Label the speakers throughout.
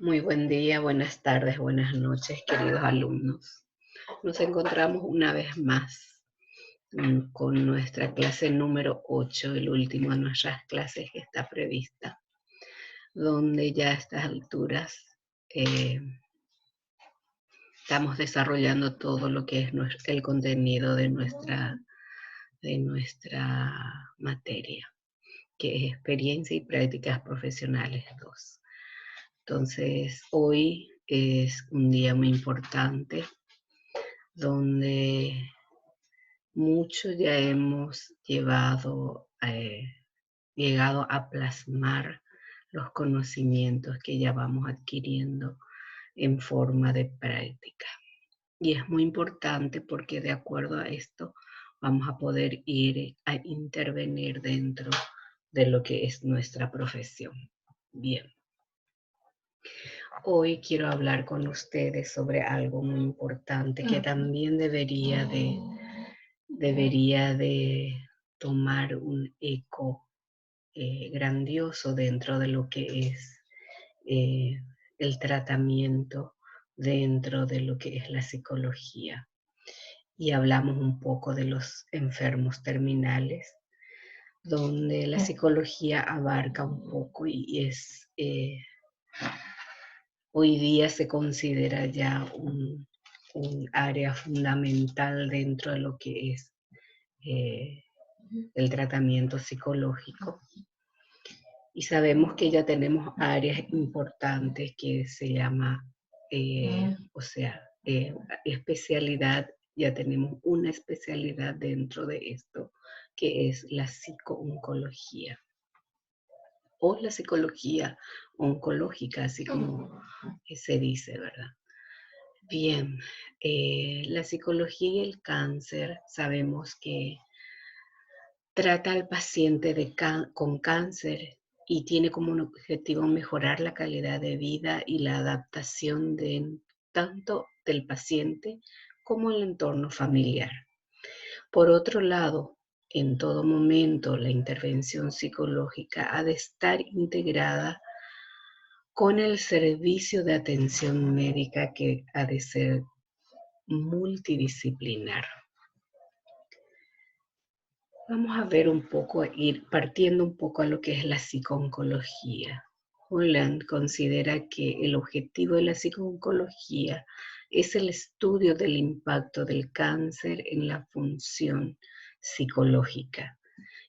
Speaker 1: Muy buen día, buenas tardes, buenas noches, queridos alumnos. Nos encontramos una vez más con nuestra clase número 8, el último de nuestras clases que está prevista, donde ya a estas alturas eh, estamos desarrollando todo lo que es el contenido de nuestra materia, que es experiencia y prácticas profesionales 2. Entonces, hoy es un día muy importante donde muchos ya hemos llegado a plasmar los conocimientos que ya vamos adquiriendo en forma de práctica. Y es muy importante porque de acuerdo a esto vamos a poder ir a intervenir dentro de lo que es nuestra profesión. Bien. Hoy quiero hablar con ustedes sobre algo muy importante que también debería de tomar un eco grandioso dentro de lo que es eh, el tratamiento dentro de lo que es la psicología. Y hablamos un poco de los enfermos terminales, donde la psicología abarca un poco y hoy día se considera ya un área fundamental dentro de lo que es eh, el tratamiento psicológico. Y sabemos que ya tenemos áreas importantes que se llama, especialidad, ya tenemos una especialidad dentro de esto, que es la psicooncología o la psicología oncológica, así como se dice, ¿verdad? Bien, la psicología y el cáncer sabemos que trata al paciente con cáncer y tiene como un objetivo mejorar la calidad de vida y la adaptación tanto del paciente como el entorno familiar. Por otro lado, en todo momento la intervención psicológica ha de estar integrada con el servicio de atención médica que ha de ser multidisciplinar. Vamos a ver un poco, ir partiendo un poco a lo que es la psicooncología. Holland considera que el objetivo de la psicooncología es el estudio del impacto del cáncer en la función psicológica.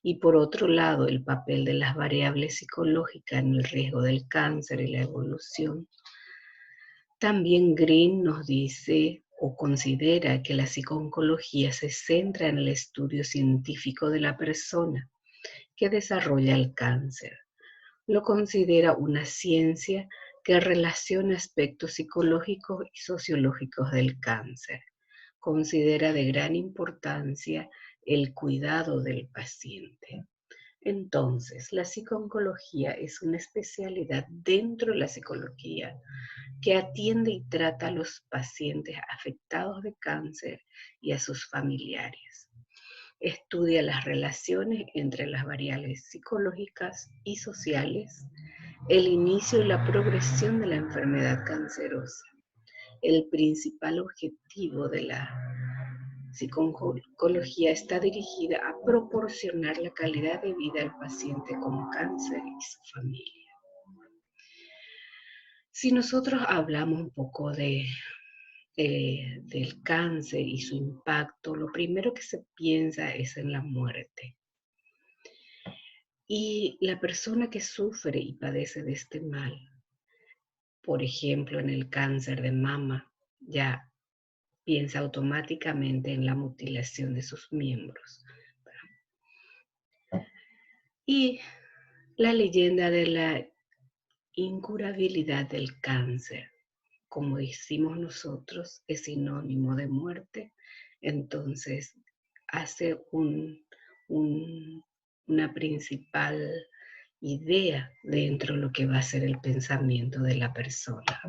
Speaker 1: Y por otro lado, el papel de las variables psicológicas en el riesgo del cáncer y la evolución. También Green nos dice o considera que la psicooncología se centra en el estudio científico de la persona que desarrolla el cáncer. Lo considera una ciencia que relaciona aspectos psicológicos y sociológicos del cáncer. Considera de gran importancia el cuidado del paciente. Entonces, la psicooncología es una especialidad dentro de la psicología que atiende y trata a los pacientes afectados de cáncer y a sus familiares. Estudia las relaciones entre las variables psicológicas y sociales, el inicio y la progresión de la enfermedad cancerosa. El principal objetivo de la psicooncología está dirigida a proporcionar la calidad de vida al paciente con cáncer y su familia. Si nosotros hablamos un poco del cáncer y su impacto, lo primero que se piensa es en la muerte. Y la persona que sufre y padece de este mal, por ejemplo, en el cáncer de mama, ya piensa automáticamente en la mutilación de sus miembros. Y la leyenda de la incurabilidad del cáncer, como decimos nosotros, es sinónimo de muerte. Entonces, hace una principal idea dentro de lo que va a ser el pensamiento de la persona.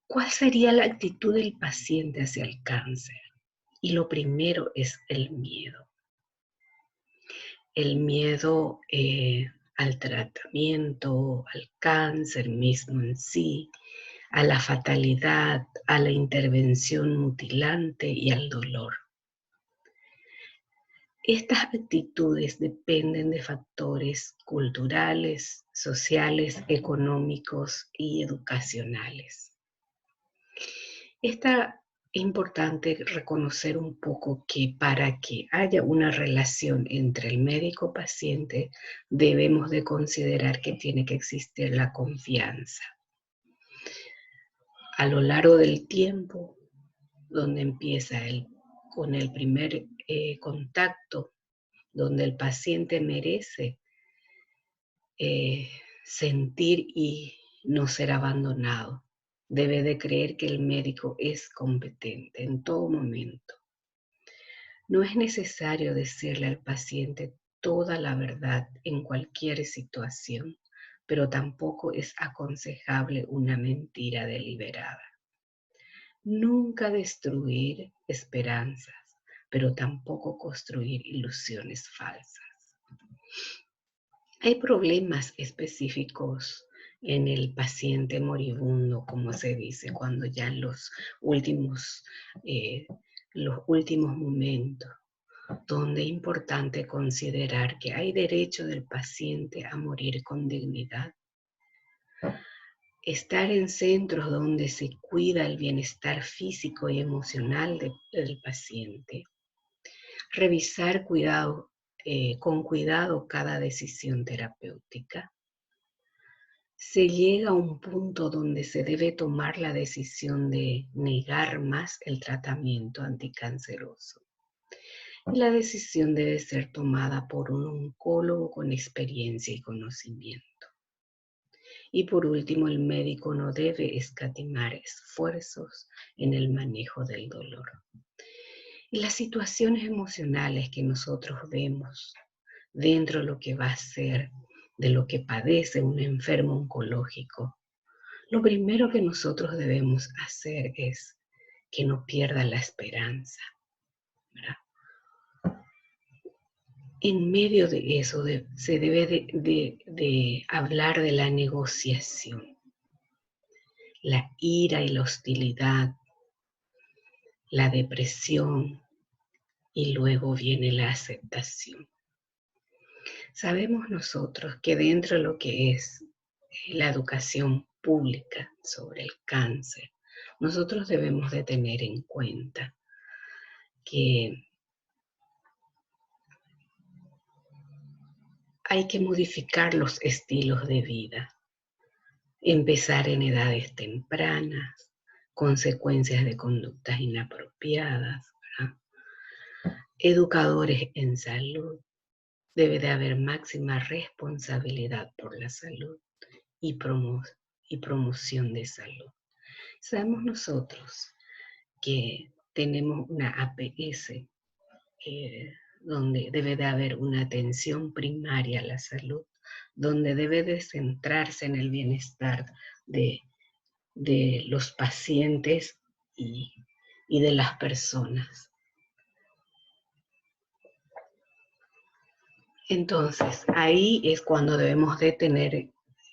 Speaker 1: ¿Cuál sería la actitud del paciente hacia el cáncer? Y lo primero es el miedo. El miedo al tratamiento, al cáncer mismo en sí, a la fatalidad, a la intervención mutilante y al dolor. Estas actitudes dependen de factores culturales, sociales, económicos y educacionales. Es importante reconocer un poco que para que haya una relación entre el médico-paciente, debemos de considerar que tiene que existir la confianza. A lo largo del tiempo, donde empieza con el primer contacto, donde el paciente merece sentir y no ser abandonado. Debe de creer que el médico es competente en todo momento. No es necesario decirle al paciente toda la verdad en cualquier situación, pero tampoco es aconsejable una mentira deliberada. Nunca destruir esperanzas, pero tampoco construir ilusiones falsas. Hay problemas específicos en el paciente moribundo, como se dice, cuando ya en los últimos momentos, donde es importante considerar que hay derecho del paciente a morir con dignidad. Estar en centros donde se cuida el bienestar físico y emocional del paciente. Revisar con cuidado cada decisión terapéutica. Se llega a un punto donde se debe tomar la decisión de negar más el tratamiento anticanceroso. Y la decisión debe ser tomada por un oncólogo con experiencia y conocimiento. Y por último, el médico no debe escatimar esfuerzos en el manejo del dolor. Y las situaciones emocionales que nosotros vemos dentro de lo que va a ser, de lo que padece un enfermo oncológico, lo primero que nosotros debemos hacer es que no pierda la esperanza, ¿verdad? En medio de eso se debe de hablar de la negociación, la ira y la hostilidad, la depresión y luego viene la aceptación. Sabemos nosotros que dentro de lo que es la educación pública sobre el cáncer, nosotros debemos de tener en cuenta que hay que modificar los estilos de vida, empezar en edades tempranas, consecuencias de conductas inapropiadas, ¿verdad? Educadores en salud, debe de haber máxima responsabilidad por la salud y promoción de salud. Sabemos nosotros que tenemos una APS, donde debe de haber una atención primaria a la salud, donde debe de centrarse en el bienestar de los pacientes y de las personas. Entonces, ahí es cuando debemos de tener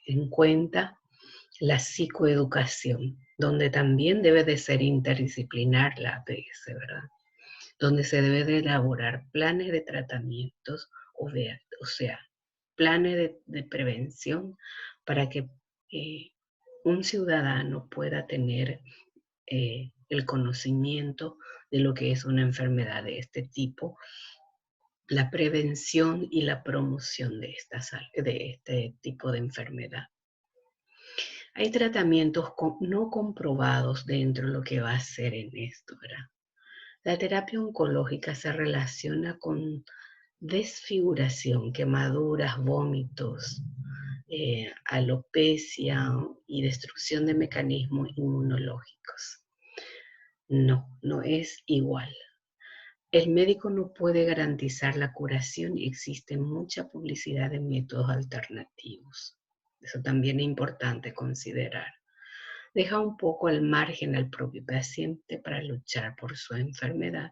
Speaker 1: en cuenta la psicoeducación, donde también debe de ser interdisciplinar la APS, ¿verdad? Donde se debe de elaborar planes de tratamientos, o sea, planes de prevención para que un ciudadano pueda tener el conocimiento de lo que es una enfermedad de este tipo, la prevención y la promoción de este tipo de enfermedad. Hay tratamientos no comprobados dentro de lo que va a ser en esto, ¿verdad? La terapia oncológica se relaciona con desfiguración, quemaduras, vómitos, alopecia y destrucción de mecanismos inmunológicos. No es igual. El médico no puede garantizar la curación y existe mucha publicidad de métodos alternativos. Eso también es importante considerar. Deja un poco al margen al propio paciente para luchar por su enfermedad.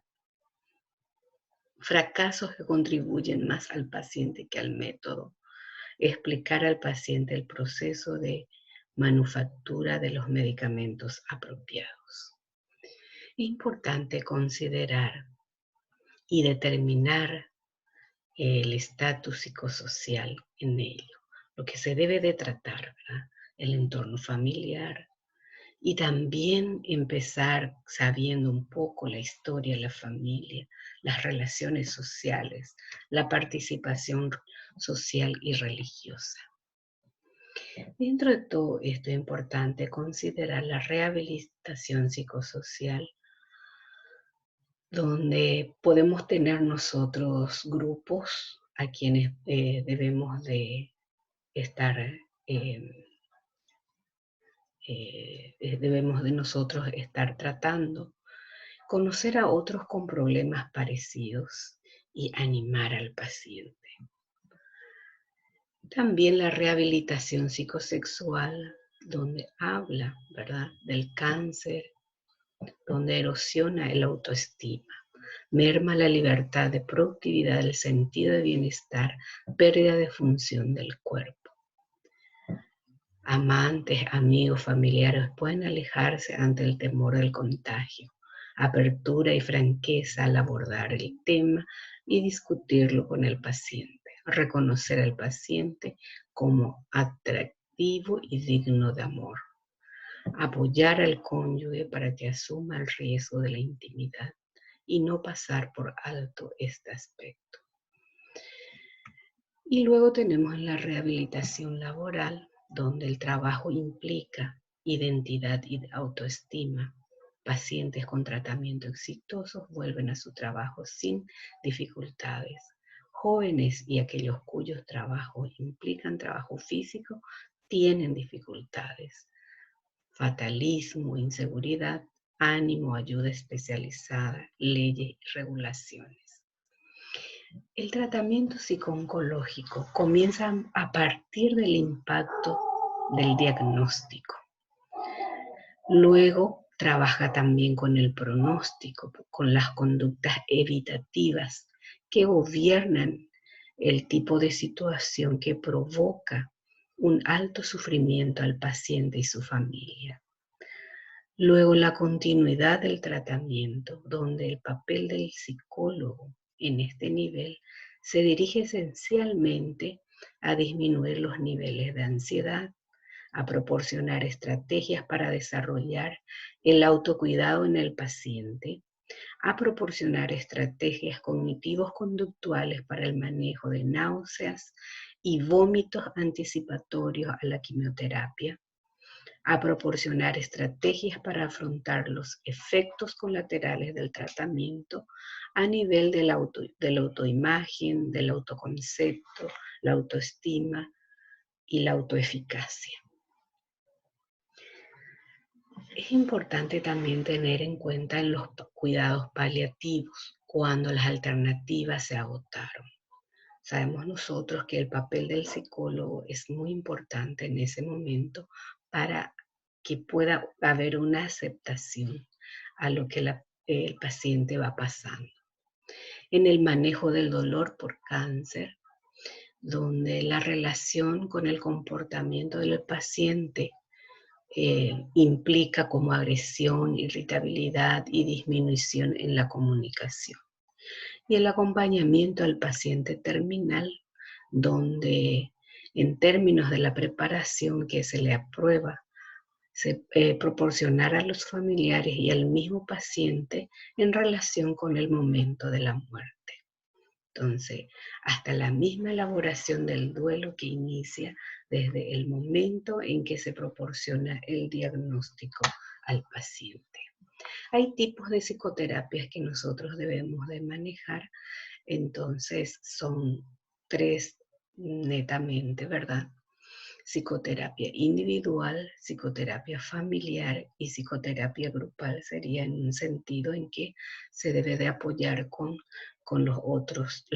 Speaker 1: Fracasos que contribuyen más al paciente que al método. explicar al paciente el proceso de manufactura de los medicamentos apropiados. Es importante considerar y determinar el estatus psicosocial en ello, lo que se debe de tratar, ¿verdad? El entorno familiar, y también empezar sabiendo un poco la historia de la familia, las relaciones sociales, la participación social y religiosa. Dentro de todo esto es importante considerar la rehabilitación psicosocial, donde podemos tener nosotros grupos a quienes debemos de estar, debemos de nosotros estar tratando, conocer a otros con problemas parecidos y animar al paciente. También la rehabilitación psicosexual, donde habla, ¿verdad?, del cáncer, donde erosiona el autoestima, merma la libertad de productividad, el sentido de bienestar, pérdida de función del cuerpo. Amantes, amigos, familiares pueden alejarse ante el temor del contagio. Apertura y franqueza al abordar el tema y discutirlo con el paciente. Reconocer al paciente como atractivo y digno de amor. Apoyar al cónyuge para que asuma el riesgo de la intimidad y no pasar por alto este aspecto. Y luego tenemos la rehabilitación laboral, donde el trabajo implica identidad y autoestima. Pacientes con tratamiento exitosos vuelven a su trabajo sin dificultades. Jóvenes y aquellos cuyos trabajos implican trabajo físico tienen dificultades. Fatalismo, inseguridad, ánimo, ayuda especializada, leyes y regulaciones. El tratamiento psico-oncológico comienza a partir del impacto del diagnóstico. Luego trabaja también con el pronóstico, con las conductas evitativas que gobiernan el tipo de situación que provoca un alto sufrimiento al paciente y su familia. Luego la continuidad del tratamiento, donde el papel del psicólogo en este nivel se dirige esencialmente a disminuir los niveles de ansiedad, a proporcionar estrategias para desarrollar el autocuidado en el paciente, a proporcionar estrategias cognitivos conductuales para el manejo de náuseas y vómitos anticipatorios a la quimioterapia, a proporcionar estrategias para afrontar los efectos colaterales del tratamiento a nivel de la autoimagen, del autoconcepto, la autoestima y la autoeficacia. Es importante también tener en cuenta en los cuidados paliativos cuando las alternativas se agotaron. Sabemos nosotros que el papel del psicólogo es muy importante en ese momento para que pueda haber una aceptación a lo que el paciente va pasando. En el manejo del dolor por cáncer, donde la relación con el comportamiento del paciente implica como agresión, irritabilidad y disminución en la comunicación. Y el acompañamiento al paciente terminal, donde en términos de la preparación que se le aprueba, se proporcionará a los familiares y al mismo paciente en relación con el momento de la muerte. Entonces, hasta la misma elaboración del duelo que inicia desde el momento en que se proporciona el diagnóstico al paciente. Hay tipos de psicoterapias que nosotros debemos de manejar, entonces son 3 netamente, ¿verdad? Psicoterapia individual, psicoterapia familiar y psicoterapia grupal sería en un sentido en que se debe de apoyar con las otras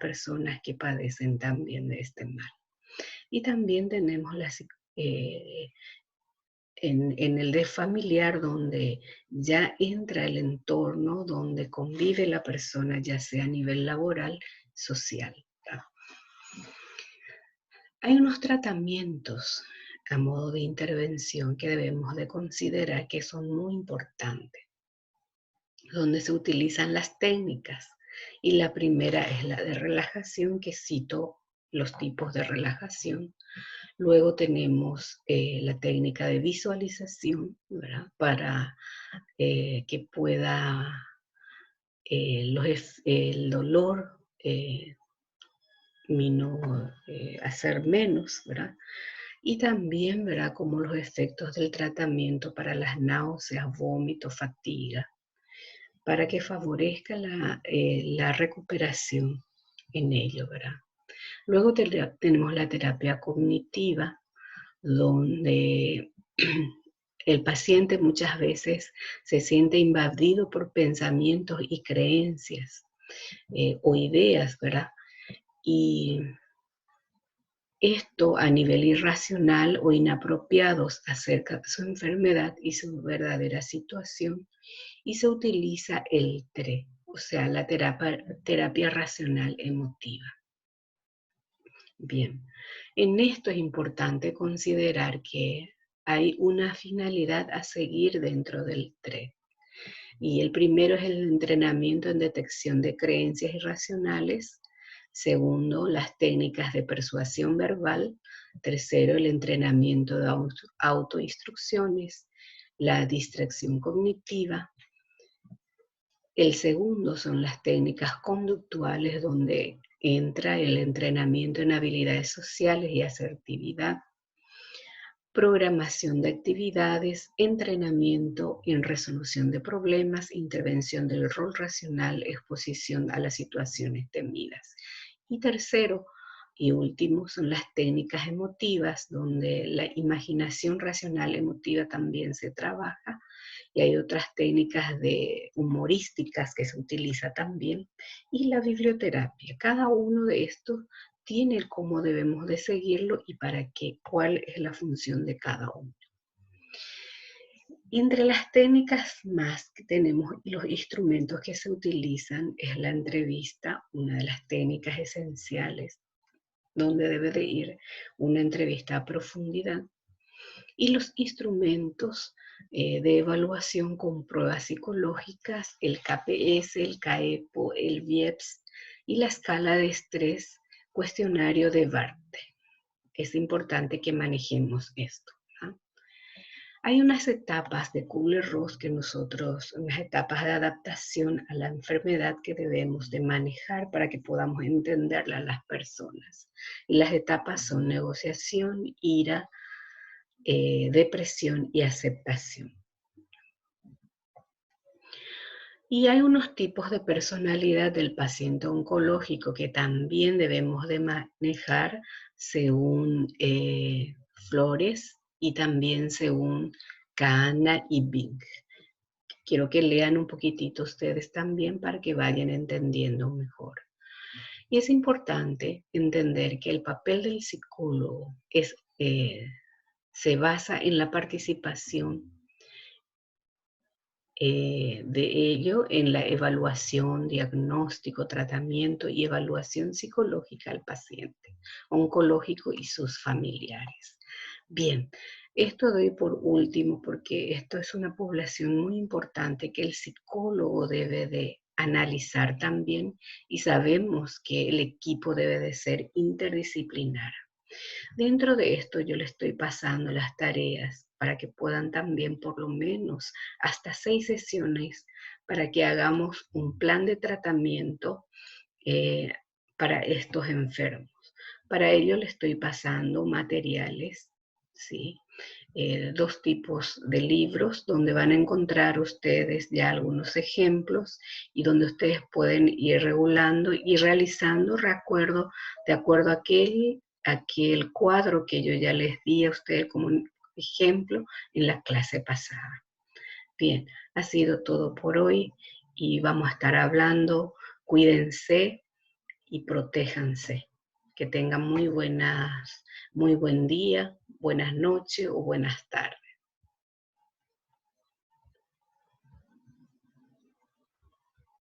Speaker 1: personas que padecen también de este mal. Y también tenemos en el de familiar, donde ya entra el entorno donde convive la persona, ya sea a nivel laboral, social. Hay unos tratamientos a modo de intervención que debemos de considerar que son muy importantes, donde se utilizan las técnicas. Y la primera es la de relajación, que cito los tipos de relajación. Luego tenemos la técnica de visualización, ¿verdad? Para que pueda el dolor hacer menos, ¿verdad? Y también, ¿verdad? Como los efectos del tratamiento para las náuseas, vómito, fatiga, para que favorezca la recuperación en ello, ¿verdad? Luego tenemos la terapia cognitiva, donde el paciente muchas veces se siente invadido por pensamientos y creencias o ideas, ¿verdad? Y esto a nivel irracional o inapropiados acerca de su enfermedad y su verdadera situación, y se utiliza el TRE, o sea, la terapia racional emotiva. Bien, en esto es importante considerar que hay una finalidad a seguir dentro del TRE. Y el primero es el entrenamiento en detección de creencias irracionales. Segundo, las técnicas de persuasión verbal. Tercero, el entrenamiento de autoinstrucciones, la distracción cognitiva. El segundo son las técnicas conductuales, donde entra el entrenamiento en habilidades sociales y asertividad, programación de actividades, entrenamiento en resolución de problemas, intervención del rol racional, exposición a las situaciones temidas. Y tercero y último son las técnicas emotivas, donde la imaginación racional emotiva también se trabaja, y hay otras técnicas humorísticas que se utiliza también, y la biblioterapia. Cada uno de estos tiene cómo debemos de seguirlo y para qué, cuál es la función de cada uno. Y entre las técnicas más que tenemos, los instrumentos que se utilizan, es la entrevista, una de las técnicas esenciales, donde debe de ir una entrevista a profundidad, y los instrumentos de evaluación con pruebas psicológicas, el KPS, el CAEPO, el VIEPS y la escala de estrés, cuestionario de Barthe. Es importante que manejemos esto. Hay unas etapas de Kubler-Ross unas etapas de adaptación a la enfermedad que debemos de manejar para que podamos entenderla a las personas. Y las etapas son negociación, ira, depresión y aceptación. Y hay unos tipos de personalidad del paciente oncológico que también debemos de manejar según Flores y también según Kahana y Bing. Quiero que lean un poquitito ustedes también para que vayan entendiendo mejor. Y es importante entender que el papel del psicólogo se basa en la participación de ello en la evaluación, diagnóstico, tratamiento y evaluación psicológica al paciente oncológico y sus familiares. Bien, esto doy por último porque esto es una población muy importante que el psicólogo debe de analizar también, y sabemos que el equipo debe de ser interdisciplinar. Dentro de esto yo le estoy pasando las tareas para que puedan también por lo menos hasta 6 sesiones para que hagamos un plan de tratamiento para estos enfermos. Para ello le estoy pasando materiales, ¿sí? 2 tipos de libros donde van a encontrar ustedes ya algunos ejemplos y donde ustedes pueden ir regulando y realizando de acuerdo a aquel cuadro que yo ya les di a ustedes como un ejemplo en la clase pasada. Bien, ha sido todo por hoy y vamos a estar hablando. Cuídense y protéjanse. Que tengan muy buen día, buenas noches o buenas tardes.